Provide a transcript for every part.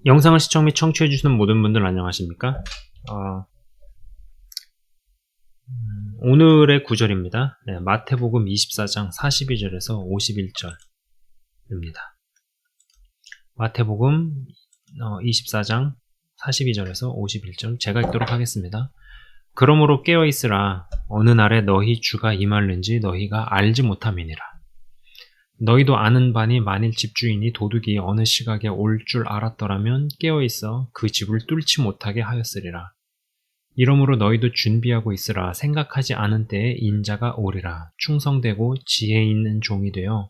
영상을 시청 및 청취해주시는 모든 분들 안녕하십니까? 오늘의 구절입니다. 네, 마태복음 24장 42절에서 51절입니다. 마태복음 24장 42절에서 51절 제가 읽도록 하겠습니다. 그러므로 깨어있으라. 어느 날에 너희 주가 임할는지 너희가 알지 못함이니라. 너희도 아는 바니 만일 집주인이 도둑이 어느 시각에 올 줄 알았더라면 깨어있어 그 집을 뚫지 못하게 하였으리라. 이러므로 너희도 준비하고 있으라. 생각하지 않은 때에 인자가 오리라. 충성되고 지혜 있는 종이 되어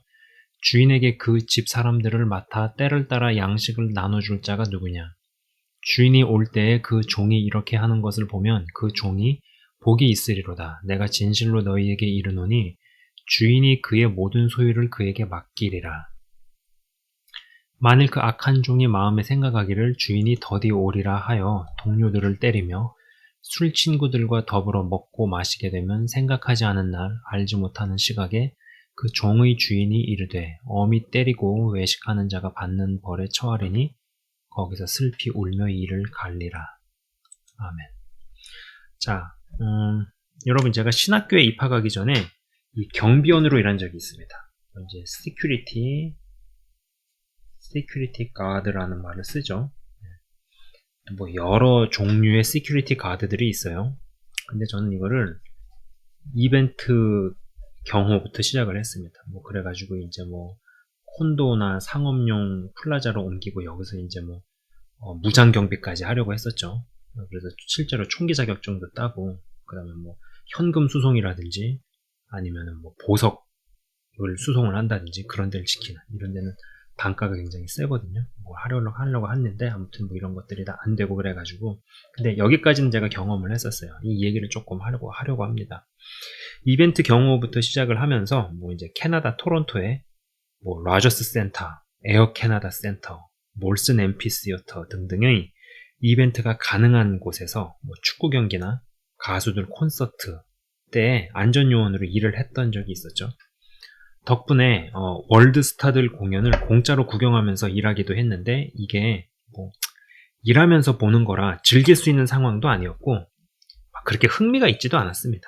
주인에게 그 집 사람들을 맡아 때를 따라 양식을 나눠줄 자가 누구냐. 주인이 올 때에 그 종이 이렇게 하는 것을 보면 그 종이 복이 있으리로다. 내가 진실로 너희에게 이르노니 주인이 그의 모든 소유를 그에게 맡기리라. 만일 그 악한 종이 마음에 생각하기를 주인이 더디 오리라 하여 동료들을 때리며 술 친구들과 더불어 먹고 마시게 되면 생각하지 않은 날 알지 못하는 시각에 그 종의 주인이 이르되 엄히 때리고 외식하는 자가 받는 벌에 처하리니 거기서 슬피 울며 이를 갈리라. 아멘. 자, 여러분 제가 신학교에 입학하기 전에 이 경비원으로 일한 적이 있습니다. 이제 시큐리티 가드라는 말을 쓰죠. 뭐 여러 종류의 시큐리티 가드들이 있어요. 근데 저는 이거를 이벤트 경호부터 시작을 했습니다. 뭐 그래가지고 이제 뭐 콘도나 상업용 플라자로 옮기고 여기서 이제 뭐 무장 경비까지 하려고 했었죠. 그래서 실제로 총기 자격증도 따고 그다음에 뭐 현금 수송이라든지 아니면은 뭐 보석을 수송을 한다든지 그런 데를 지키는 이런 데는 단가가 굉장히 세거든요. 뭐 하려고 했는데 아무튼 뭐 이런 것들이 다 안 되고 그래가지고 근데 여기까지는 제가 경험을 했었어요. 이 얘기를 조금 하려고 합니다. 이벤트 경호부터 시작을 하면서 뭐 이제 캐나다 토론토에 뭐 라저스 센터, 에어 캐나다 센터, 몰슨 앰피시어터 등등의 이벤트가 가능한 곳에서 뭐 축구 경기나 가수들 콘서트 때 안전요원으로 일을 했던 적이 있었죠. 덕분에 월드스타들 공연을 공짜로 구경하면서 일하기도 했는데 이게 뭐 일하면서 보는 거라 즐길 수 있는 상황도 아니었고 그렇게 흥미가 있지도 않았습니다.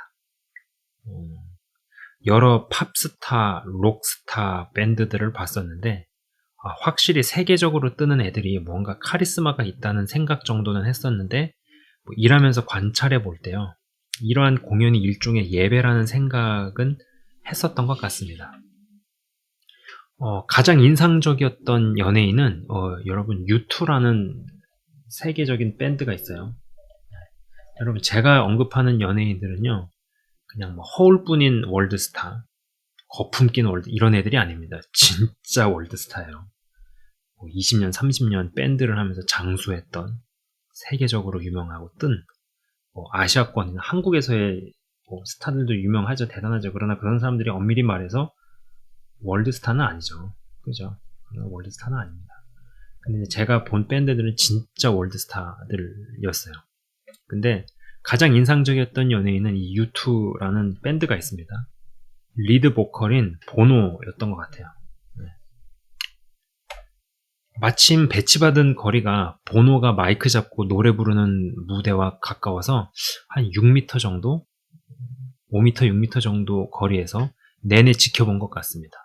여러 팝스타, 록스타 밴드들을 봤었는데 확실히 세계적으로 뜨는 애들이 뭔가 카리스마가 있다는 생각 정도는 했었는데 뭐 일하면서 관찰해 볼 때요. 이러한 공연이 일종의 예배라는 생각은 했었던 것 같습니다. 가장 인상적이었던 연예인은 여러분 U2라는 세계적인 밴드가 있어요. 여러분 제가 언급하는 연예인들은요. 그냥 뭐 허울뿐인 월드스타, 거품 낀 월드 이런 애들이 아닙니다. 진짜 월드스타예요. 20년, 30년 밴드를 하면서 장수했던 세계적으로 유명하고 뜬 아시아권이나 한국에서의 스타들도 유명하죠. 대단하죠. 그러나 그런 사람들이 엄밀히 말해서 월드스타는 아니죠. 그죠? 월드스타는 아닙니다. 근데 제가 본 밴드들은 진짜 월드스타들이었어요. 근데 가장 인상적이었던 연예인은 이 U2라는 밴드가 있습니다. 리드 보컬인 보노였던 것 같아요. 네. 마침 배치받은 거리가 보노가 마이크 잡고 노래 부르는 무대와 가까워서 한 6m 정도? 5m, 6m 정도 거리에서 내내 지켜본 것 같습니다.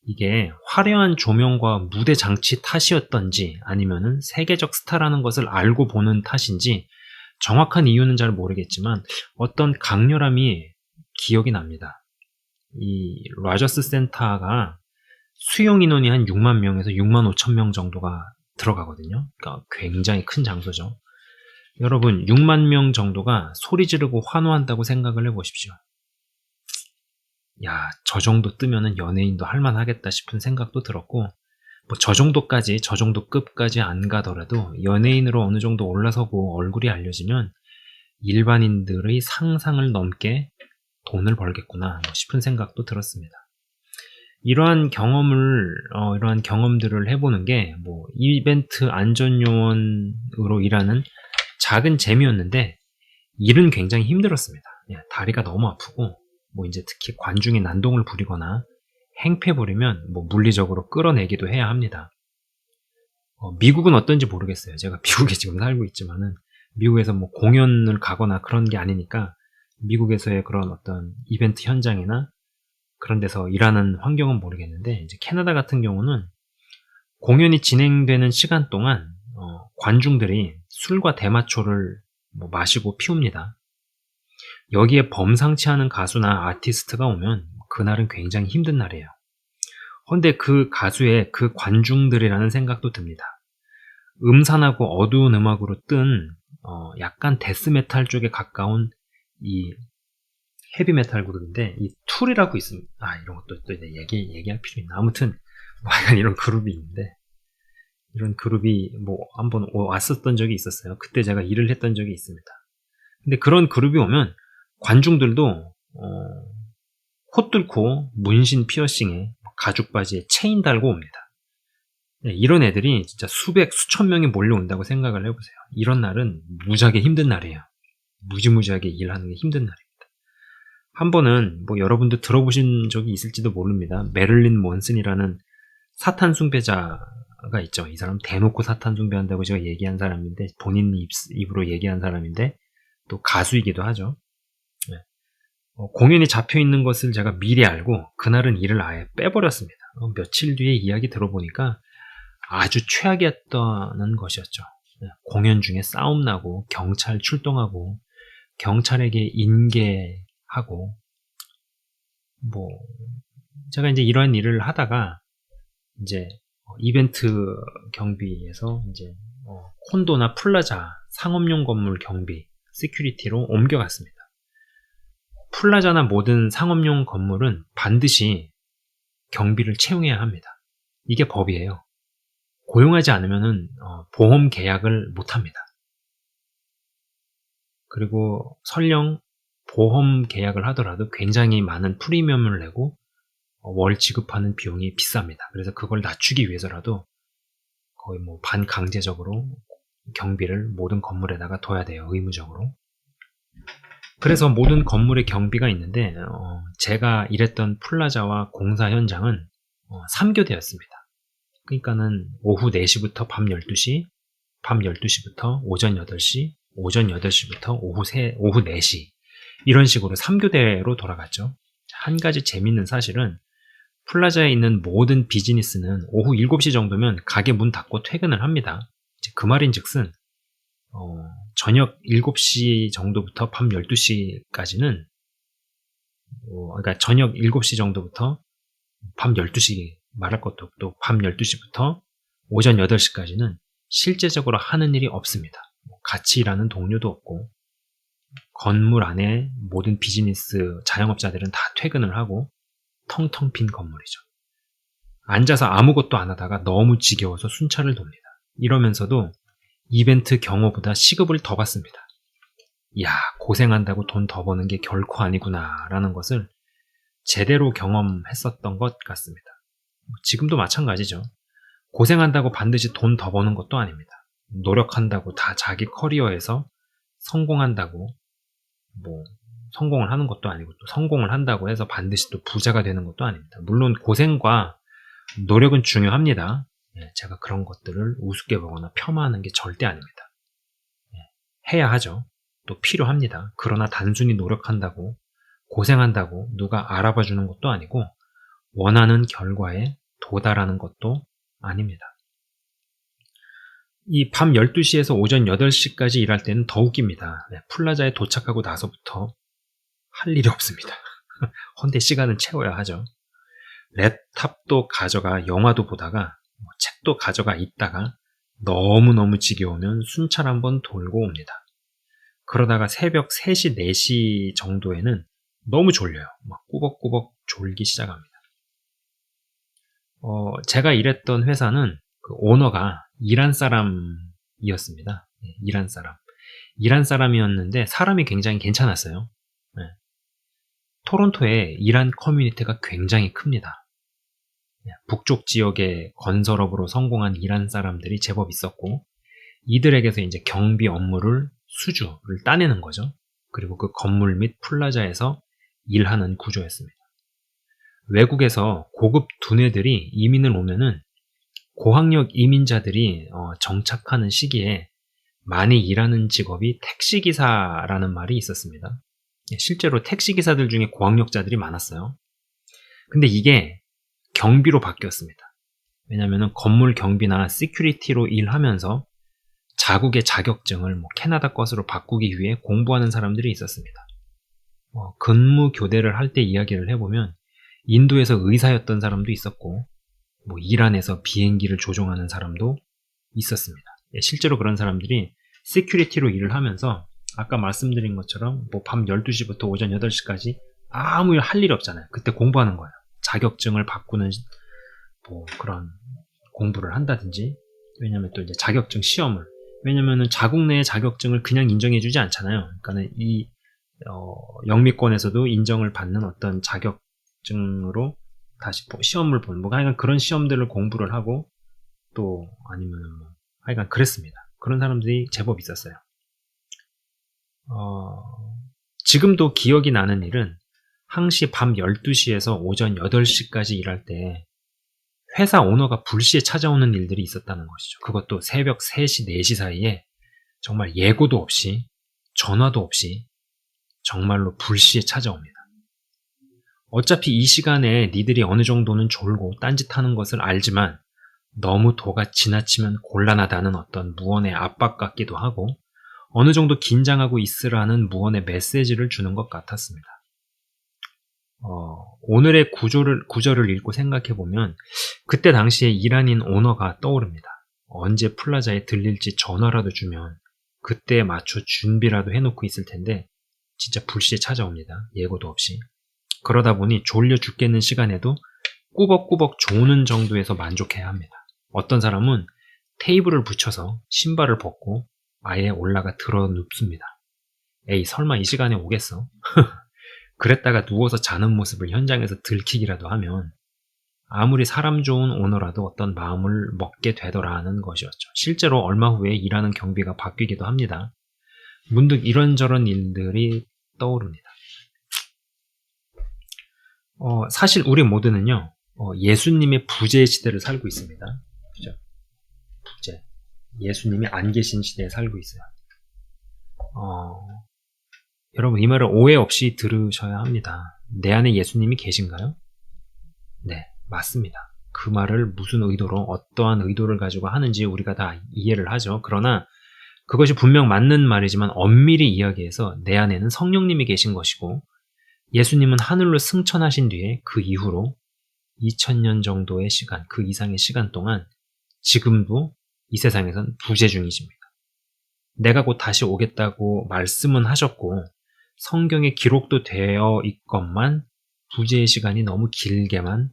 이게 화려한 조명과 무대 장치 탓이었던지 아니면은 세계적 스타라는 것을 알고 보는 탓인지 정확한 이유는 잘 모르겠지만 어떤 강렬함이 기억이 납니다. 이 라저스 센터가 수용 인원이 한 6만 명에서 6만 5천 명 정도가 들어가거든요. 그러니까 굉장히 큰 장소죠. 여러분 6만 명 정도가 소리 지르고 환호한다고 생각을 해보십시오. 야, 저 정도 뜨면은 연예인도 할만하겠다 싶은 생각도 들었고 뭐 저 정도 급까지 안 가더라도 연예인으로 어느 정도 올라서고 얼굴이 알려지면 일반인들의 상상을 넘게 돈을 벌겠구나 싶은 생각도 들었습니다. 이러한 경험들을 해보는 게 뭐 이벤트 안전요원으로 일하는 작은 재미였는데 일은 굉장히 힘들었습니다. 다리가 너무 아프고 뭐 이제 특히 관중이 난동을 부리거나 행패 부리면 뭐 물리적으로 끌어내기도 해야 합니다. 미국은 어떤지 모르겠어요. 제가 미국에 지금 살고 있지만은 미국에서 뭐 공연을 가거나 그런 게 아니니까 미국에서의 그런 어떤 이벤트 현장이나 그런 데서 일하는 환경은 모르겠는데, 이제 캐나다 같은 경우는 공연이 진행되는 시간 동안 관중들이 술과 대마초를 뭐 마시고 피웁니다. 여기에 범상치 않은 가수나 아티스트가 오면 그날은 굉장히 힘든 날이에요. 근데 그 가수의 그 관중들이라는 생각도 듭니다. 음산하고 어두운 음악으로 뜬 약간 데스메탈 쪽에 가까운 이 헤비메탈 그룹인데, 이 툴이라고 있습니다. 이런 것도 또 이제 얘기할 필요 있나? 아무튼 뭐 약간 이런 그룹이 있는데, 이런 그룹이 뭐 한번 왔었던 적이 있었어요. 그때 제가 일을 했던 적이 있습니다. 근데 그런 그룹이 오면 관중들도 코 뚫고 문신 피어싱에 가죽 바지에 체인 달고 옵니다. 이런 애들이 진짜 수백 수천 명이 몰려온다고 생각을 해보세요. 이런 날은 무지하게 힘든 날이에요. 무지무지하게 일하는 게 힘든 날입니다. 한 번은 뭐 여러분도 들어보신 적이 있을지도 모릅니다. 메릴린 먼슨이라는 사탄 숭배자가 있죠. 이 사람 대놓고 사탄 숭배한다고 제가 얘기한 사람인데, 본인 입으로 얘기한 사람인데 또 가수이기도 하죠. 공연이 잡혀 있는 것을 제가 미리 알고 그날은 일을 아예 빼버렸습니다. 며칠 뒤에 이야기 들어보니까 아주 최악이었다는 것이었죠. 공연 중에 싸움 나고 경찰 출동하고 경찰에게 인계하고, 뭐 제가 이제 이러한 일을 하다가 이제 이벤트 경비에서 이제 콘도나 플라자 상업용 건물 경비 시큐리티로 옮겨갔습니다. 플라자나 모든 상업용 건물은 반드시 경비를 채용해야 합니다. 이게 법이에요. 고용하지 않으면은 보험 계약을 못 합니다. 그리고 설령 보험 계약을 하더라도 굉장히 많은 프리미엄을 내고 월 지급하는 비용이 비쌉니다. 그래서 그걸 낮추기 위해서라도 거의 뭐 반강제적으로 경비를 모든 건물에다가 둬야 돼요. 의무적으로. 그래서 모든 건물의 경비가 있는데, 제가 일했던 플라자와 공사 현장은 3교대였습니다. 그러니까는 오후 4시부터 밤 12시, 밤 12시부터 오전 8시, 오전 8시부터 오후 4시, 이런 식으로 3교대로 돌아갔죠. 한 가지 재밌는 사실은 플라자에 있는 모든 비즈니스는 오후 7시 정도면 가게 문 닫고 퇴근을 합니다. 그 말인즉슨 저녁 7시 정도부터 밤 12시까지는 그러니까 저녁 7시 정도부터 밤 12시, 말할 것도 없고 밤 12시부터 오전 8시까지는 실제적으로 하는 일이 없습니다. 같이 일하는 동료도 없고, 건물 안에 모든 비즈니스 자영업자들은 다 퇴근을 하고 텅텅 빈 건물이죠. 앉아서 아무것도 안 하다가 너무 지겨워서 순찰을 돕니다. 이러면서도 이벤트 경호보다 시급을 더 받습니다. 이야, 고생한다고 돈 더 버는 게 결코 아니구나 라는 것을 제대로 경험했었던 것 같습니다. 지금도 마찬가지죠. 고생한다고 반드시 돈 더 버는 것도 아닙니다. 노력한다고 다 자기 커리어에서 성공한다고 뭐 성공을 하는 것도 아니고, 또 성공을 한다고 해서 반드시 또 부자가 되는 것도 아닙니다. 물론 고생과 노력은 중요합니다. 제가 그런 것들을 우습게 보거나 폄하하는 게 절대 아닙니다. 해야 하죠. 또 필요합니다. 그러나 단순히 노력한다고, 고생한다고 누가 알아봐 주는 것도 아니고 원하는 결과에 도달하는 것도 아닙니다. 이 밤 12시에서 오전 8시까지 일할 때는 더 웃깁니다. 플라자에 도착하고 나서부터 할 일이 없습니다. 헌데 시간은 채워야 하죠. 랩탑도 가져가 영화도 보다가 책도 가져가 있다가 너무너무 지겨우면 순찰 한번 돌고 옵니다. 그러다가 새벽 3시, 4시 정도에는 너무 졸려요. 막 꾸벅꾸벅 졸기 시작합니다. 제가 일했던 회사는 그 오너가 이란 사람이었습니다. 이란 사람이었는데 사람이 굉장히 괜찮았어요. 토론토에 이란 커뮤니티가 굉장히 큽니다. 북쪽 지역의 건설업으로 성공한 이란 사람들이 제법 있었고, 이들에게서 이제 경비 업무를 수주를 따내는 거죠. 그리고 그 건물 및 플라자에서 일하는 구조였습니다. 외국에서 고급 두뇌들이 이민을 오면은 고학력 이민자들이 정착하는 시기에 많이 일하는 직업이 택시기사라는 말이 있었습니다. 실제로 택시기사들 중에 고학력자들이 많았어요. 근데 이게 경비로 바뀌었습니다. 왜냐하면 건물 경비나 시큐리티로 일하면서 자국의 자격증을 캐나다 것으로 바꾸기 위해 공부하는 사람들이 있었습니다. 근무 교대를 할 때 이야기를 해보면 인도에서 의사였던 사람도 있었고 이란에서 비행기를 조종하는 사람도 있었습니다. 실제로 그런 사람들이 시큐리티로 일을 하면서 아까 말씀드린 것처럼 밤 12시부터 오전 8시까지 아무 일 할 일이 없잖아요. 그때 공부하는 거예요. 자격증을 바꾸는 그런 공부를 한다든지, 왜냐면 또 이제 자격증 시험을, 왜냐면은 자국 내의 자격증을 그냥 인정해주지 않잖아요. 그러니까는 이 영미권에서도 인정을 받는 어떤 자격증으로 다시 시험을 보는 하여간 그런 시험들을 공부를 하고 또 아니면 하여간 그랬습니다. 그런 사람들이 제법 있었어요. 지금도 기억이 나는 일은 항시 밤 12시에서 오전 8시까지 일할 때 회사 오너가 불시에 찾아오는 일들이 있었다는 것이죠. 그것도 새벽 3시, 4시 사이에 정말 예고도 없이 전화도 없이 정말로 불시에 찾아옵니다. 어차피 이 시간에 니들이 어느 정도는 졸고 딴짓하는 것을 알지만 너무 도가 지나치면 곤란하다는 어떤 무언의 압박 같기도 하고 어느 정도 긴장하고 있으라는 무언의 메시지를 주는 것 같았습니다. 오늘의 구절을 읽고 생각해보면 그때 당시에 일한인 오너가 떠오릅니다. 언제 플라자에 들릴지 전화라도 주면 그때에 맞춰 준비라도 해놓고 있을 텐데 진짜 불시에 찾아옵니다. 예고도 없이. 그러다 보니 졸려 죽겠는 시간에도 꾸벅꾸벅 조는 정도에서 만족해야 합니다. 어떤 사람은 테이블을 붙여서 신발을 벗고 아예 올라가 들어 눕습니다. 에이 설마 이 시간에 오겠어? 그랬다가 누워서 자는 모습을 현장에서 들키기라도 하면 아무리 사람 좋은 오너라도 어떤 마음을 먹게 되더라는 것이었죠. 실제로 얼마 후에 일하는 경비가 바뀌기도 합니다. 문득 이런저런 일들이 떠오릅니다. 사실 우리 모두는요, 예수님의 부재의 시대를 살고 있습니다. 그죠? 부재. 예수님이 안 계신 시대에 살고 있어요. 여러분, 이 말을 오해 없이 들으셔야 합니다. 내 안에 예수님이 계신가요? 네, 맞습니다. 그 말을 무슨 의도로, 어떠한 의도를 가지고 하는지 우리가 다 이해를 하죠. 그러나 그것이 분명 맞는 말이지만 엄밀히 이야기해서 내 안에는 성령님이 계신 것이고 예수님은 하늘로 승천하신 뒤에 그 이후로 2000년 정도의 시간, 그 이상의 시간 동안 지금도 이 세상에선 부재 중이십니다. 내가 곧 다시 오겠다고 말씀은 하셨고 성경에 기록도 되어 있건만 부재의 시간이 너무 길게만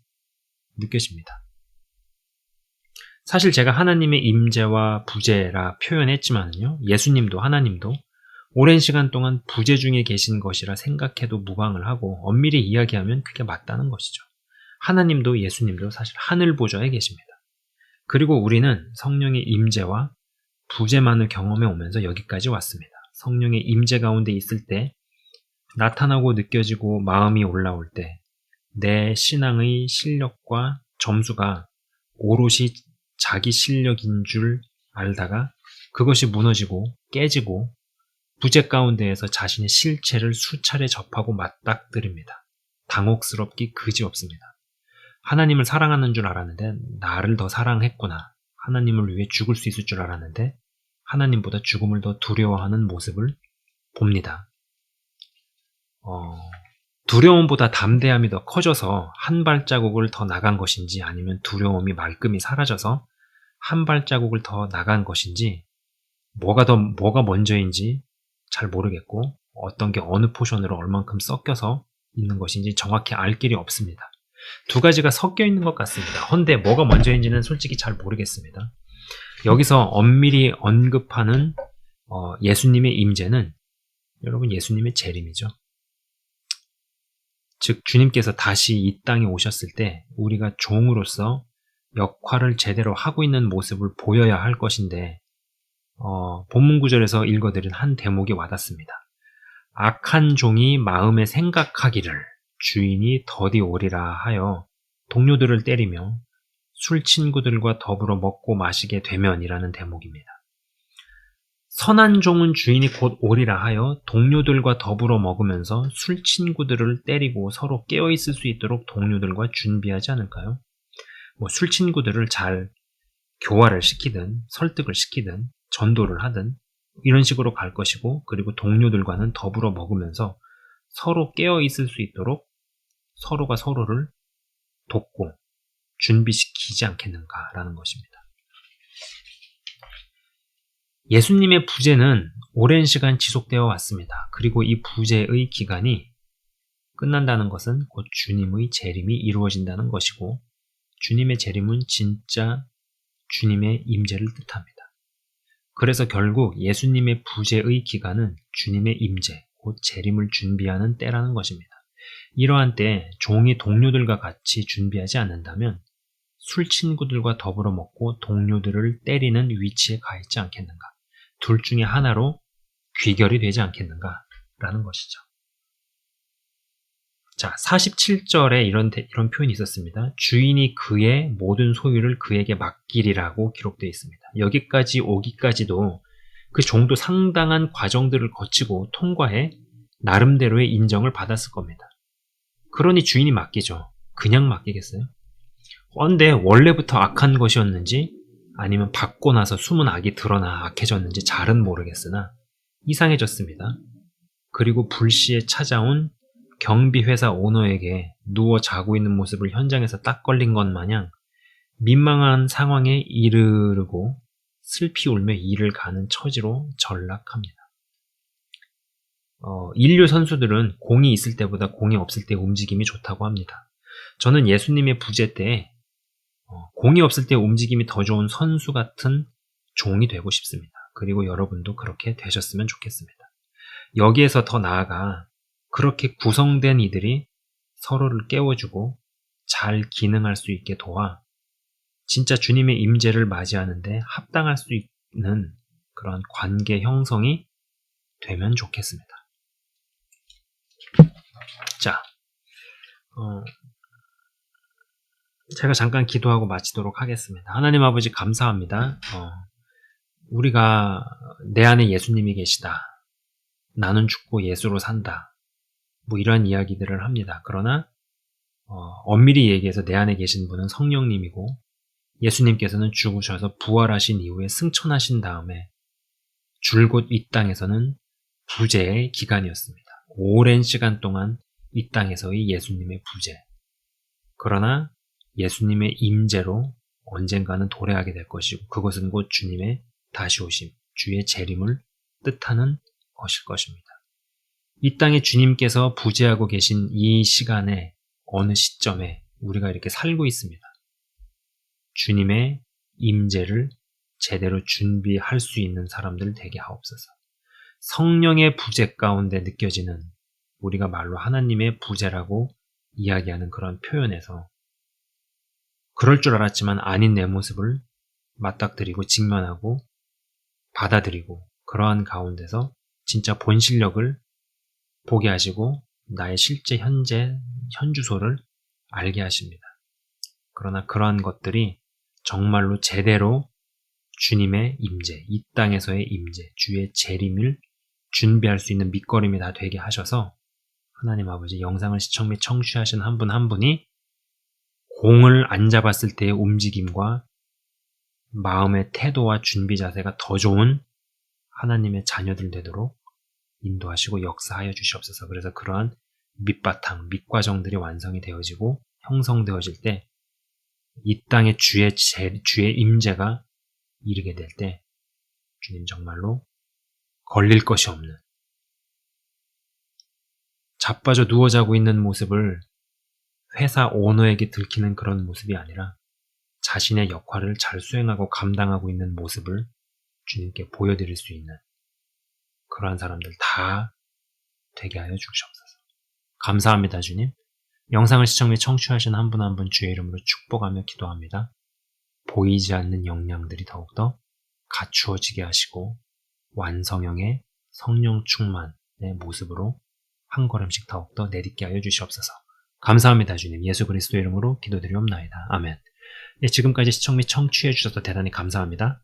느껴집니다. 사실 제가 하나님의 임재와 부재라 표현했지만요, 예수님도 하나님도 오랜 시간 동안 부재 중에 계신 것이라 생각해도 무방을 하고 엄밀히 이야기하면 그게 맞다는 것이죠. 하나님도 예수님도 사실 하늘 보좌에 계십니다. 그리고 우리는 성령의 임재와 부재만을 경험해 오면서 여기까지 왔습니다. 성령의 임재 가운데 있을 때 나타나고 느껴지고 마음이 올라올 때 내 신앙의 실력과 점수가 오롯이 자기 실력인 줄 알다가 그것이 무너지고 깨지고 부재 가운데에서 자신의 실체를 수차례 접하고 맞닥뜨립니다. 당혹스럽기 그지없습니다. 하나님을 사랑하는 줄 알았는데 나를 더 사랑했구나. 하나님을 위해 죽을 수 있을 줄 알았는데 하나님보다 죽음을 더 두려워하는 모습을 봅니다. 두려움보다 담대함이 더 커져서 한 발자국을 더 나간 것인지 아니면 두려움이 말끔히 사라져서 한 발자국을 더 나간 것인지 뭐가 먼저인지 잘 모르겠고 어떤 게 어느 포션으로 얼만큼 섞여서 있는 것인지 정확히 알 길이 없습니다. 두 가지가 섞여 있는 것 같습니다. 헌데 뭐가 먼저인지는 솔직히 잘 모르겠습니다. 여기서 엄밀히 언급하는 예수님의 임재는 여러분 예수님의 재림이죠. 즉 주님께서 다시 이 땅에 오셨을 때 우리가 종으로서 역할을 제대로 하고 있는 모습을 보여야 할 것인데 본문 구절에서 읽어드린 한 대목이 와닿습니다. 악한 종이 마음에 생각하기를 주인이 더디 오리라 하여 동료들을 때리며 술 친구들과 더불어 먹고 마시게 되면이라는 대목입니다. 선한 종은 주인이 곧 오리라 하여 동료들과 더불어 먹으면서 술 친구들을 때리고 서로 깨어있을 수 있도록 동료들과 준비하지 않을까요? 술 친구들을 잘 교화를 시키든 설득을 시키든 전도를 하든 이런 식으로 갈 것이고, 그리고 동료들과는 더불어 먹으면서 서로 깨어있을 수 있도록 서로가 서로를 돕고 준비시키지 않겠는가라는 것입니다. 예수님의 부재는 오랜 시간 지속되어 왔습니다. 그리고 이 부재의 기간이 끝난다는 것은 곧 주님의 재림이 이루어진다는 것이고, 주님의 재림은 진짜 주님의 임재를 뜻합니다. 그래서 결국 예수님의 부재의 기간은 주님의 임재, 곧 재림을 준비하는 때라는 것입니다. 이러한 때에 종이 동료들과 같이 준비하지 않는다면 술 친구들과 더불어 먹고 동료들을 때리는 위치에 가 있지 않겠는가? 둘 중에 하나로 귀결이 되지 않겠는가라는 것이죠. 자, 47절에 이런 표현이 있었습니다. 주인이 그의 모든 소유를 그에게 맡기리라고 기록되어 있습니다. 여기까지 오기까지도 그 종도 상당한 과정들을 거치고 통과해 나름대로의 인정을 받았을 겁니다. 그러니 주인이 맡기죠. 그냥 맡기겠어요? 그런데 원래부터 악한 것이었는지 아니면 받고 나서 숨은 악이 드러나 악해졌는지 잘은 모르겠으나 이상해졌습니다. 그리고 불시에 찾아온 경비회사 오너에게 누워 자고 있는 모습을 현장에서 딱 걸린 것 마냥 민망한 상황에 이르르고 슬피 울며 일을 가는 처지로 전락합니다. 인류 선수들은 공이 있을 때보다 공이 없을 때 움직임이 좋다고 합니다. 저는 예수님의 부재 때에 공이 없을 때 움직임이 더 좋은 선수 같은 종이 되고 싶습니다. 그리고 여러분도 그렇게 되셨으면 좋겠습니다. 여기에서 더 나아가 그렇게 구성된 이들이 서로를 깨워주고 잘 기능할 수 있게 도와 진짜 주님의 임재를 맞이하는데 합당할 수 있는 그런 관계 형성이 되면 좋겠습니다. 자, 제가 잠깐 기도하고 마치도록 하겠습니다. 하나님 아버지 감사합니다. 우리가 내 안에 예수님이 계시다. 나는 죽고 예수로 산다. 이런 이야기들을 합니다. 그러나 엄밀히 얘기해서 내 안에 계신 분은 성령님이고 예수님께서는 죽으셔서 부활하신 이후에 승천하신 다음에 줄곧 이 땅에서는 부재의 기간이었습니다. 오랜 시간 동안 이 땅에서의 예수님의 부재. 그러나 예수님의 임재로 언젠가는 도래하게 될 것이고 그것은 곧 주님의 다시 오심, 주의 재림을 뜻하는 것일 것입니다. 이 땅에 주님께서 부재하고 계신 이 시간에 어느 시점에 우리가 이렇게 살고 있습니다. 주님의 임재를 제대로 준비할 수 있는 사람들 되게 하옵소서. 성령의 부재 가운데 느껴지는 우리가 말로 하나님의 부재라고 이야기하는 그런 표현에서 그럴 줄 알았지만 아닌 내 모습을 맞닥뜨리고 직면하고 받아들이고 그러한 가운데서 진짜 본 실력을 보게 하시고 나의 실제 현주소를 알게 하십니다. 그러나 그러한 것들이 정말로 제대로 주님의 임재, 이 땅에서의 임재, 주의 재림을 준비할 수 있는 밑거름이 다 되게 하셔서 하나님 아버지 영상을 시청 및 청취하신 한 분 한 분이 공을 안 잡았을 때의 움직임과 마음의 태도와 준비 자세가 더 좋은 하나님의 자녀들 되도록 인도하시고 역사하여 주시옵소서. 그래서 그러한 밑바탕, 밑과정들이 완성이 되어지고 형성되어질 때 이 땅에 주의 임재가 이르게 될 때 주님 정말로 걸릴 것이 없는 자빠져 누워 자고 있는 모습을 회사 오너에게 들키는 그런 모습이 아니라 자신의 역할을 잘 수행하고 감당하고 있는 모습을 주님께 보여드릴 수 있는 그러한 사람들 다 되게 하여 주시옵소서. 감사합니다, 주님. 영상을 시청 및 청취하신 한 분 한 분 주의 이름으로 축복하며 기도합니다. 보이지 않는 역량들이 더욱더 갖추어지게 하시고 완성형의 성령 충만의 모습으로 한 걸음씩 더욱더 내딛게 하여 주시옵소서. 감사합니다, 주님. 예수 그리스도 이름으로 기도드리옵나이다. 아멘. 예, 지금까지 시청 및 청취해 주셔서 대단히 감사합니다.